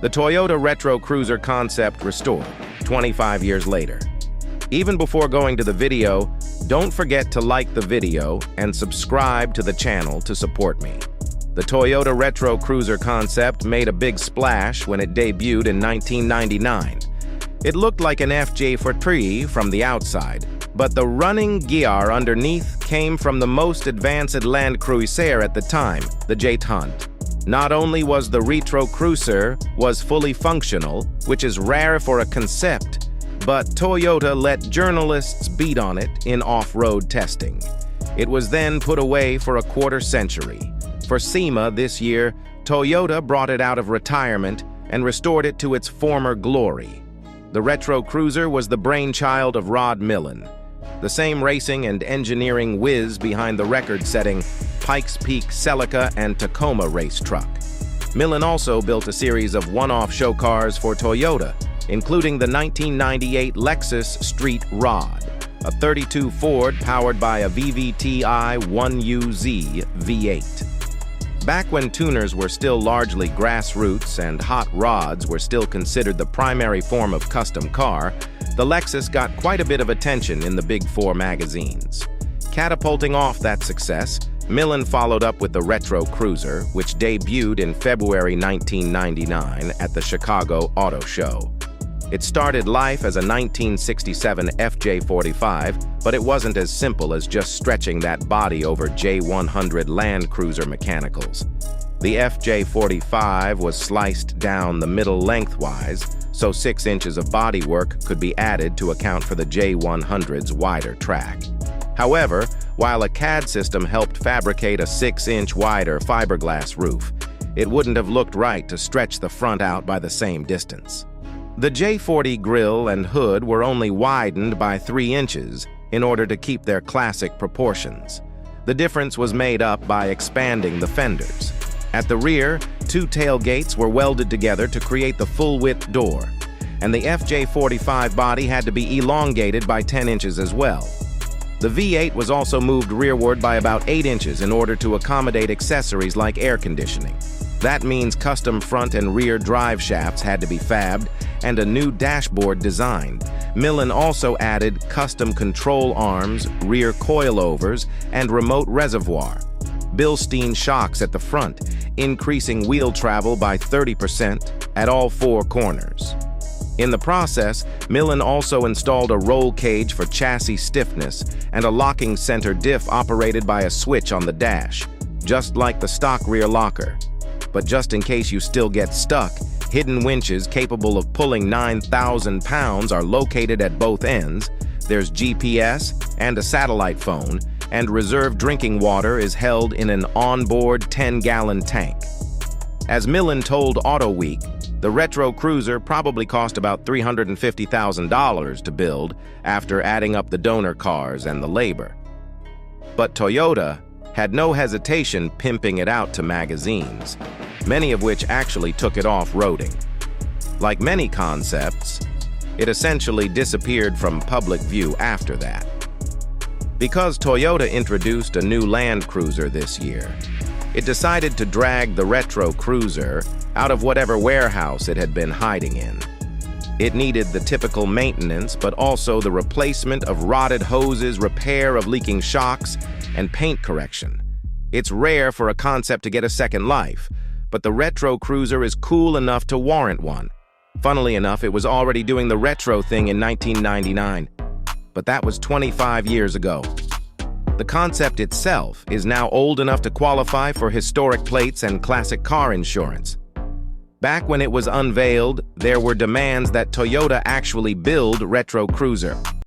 The Toyota Retro Cruiser concept restored, 25 years later. Even before going to the video, don't forget to like the video and subscribe to the channel to support me. The Toyota Retro Cruiser concept made a big splash when it debuted in 1999. It looked like an FJ43 from the outside, but the running gear underneath came from the most advanced Land Cruiser at the time, the J-Hunt. Not only was the Retro Cruiser was fully functional, which is rare for a concept, but Toyota let journalists beat on it in off-road testing. It was then put away for a quarter century. For SEMA this year, Toyota brought it out of retirement and restored it to its former glory. The Retro Cruiser was the brainchild of Rod Millen, the same racing and engineering whiz behind the record-setting Pikes Peak Celica and Tacoma race truck. Millen also built a series of one-off show cars for Toyota, including the 1998 Lexus Street Rod, a 32 Ford powered by a VVTi 1UZ V8. Back when tuners were still largely grassroots and hot rods were still considered the primary form of custom car, the Lexus got quite a bit of attention in the Big Four magazines. Catapulting off that success, Millen followed up with the Retro Cruiser, which debuted in February 1999 at the Chicago Auto Show. It started life as a 1967 FJ45, but it wasn't as simple as just stretching that body over J100 Land Cruiser mechanicals. The FJ45 was sliced down the middle lengthwise, so 6 inches of bodywork could be added to account for the J100's wider track. However, while a CAD system helped fabricate a 6-inch wider fiberglass roof, it wouldn't have looked right to stretch the front out by the same distance. The J40 grille and hood were only widened by 3 inches in order to keep their classic proportions. The difference was made up by expanding the fenders. At the rear, 2 tailgates were welded together to create the full-width door, and the FJ45 body had to be elongated by 10 inches as well. The V8 was also moved rearward by about 8 inches in order to accommodate accessories like air conditioning. That means custom front and rear drive shafts had to be fabbed and a new dashboard designed. Millen also added custom control arms, rear coilovers, and remote reservoir. Bilstein shocks at the front, increasing wheel travel by 30% at all 4 corners. In the process, Millen also installed a roll cage for chassis stiffness and a locking center diff operated by a switch on the dash, just like the stock rear locker. But just in case you still get stuck, hidden winches capable of pulling 9,000 pounds are located at both ends. There's GPS and a satellite phone, and reserve drinking water is held in an onboard 10-gallon tank. As Millen told AutoWeek, the Retro Cruiser probably cost about $350,000 to build after adding up the donor cars and the labor. But Toyota had no hesitation pimping it out to magazines, many of which actually took it off-roading. Like many concepts, it essentially disappeared from public view after that. Because Toyota introduced a new Land Cruiser this year, it decided to drag the Retro Cruiser out of whatever warehouse it had been hiding in. It needed the typical maintenance, but also the replacement of rotted hoses, repair of leaking shocks, and paint correction. It's rare for a concept to get a second life, but the Retro Cruiser is cool enough to warrant one. Funnily enough, it was already doing the retro thing in 1999, but that was 25 years ago. The concept itself is now old enough to qualify for historic plates and classic car insurance. Back when it was unveiled, there were demands that Toyota actually build Retro Cruiser.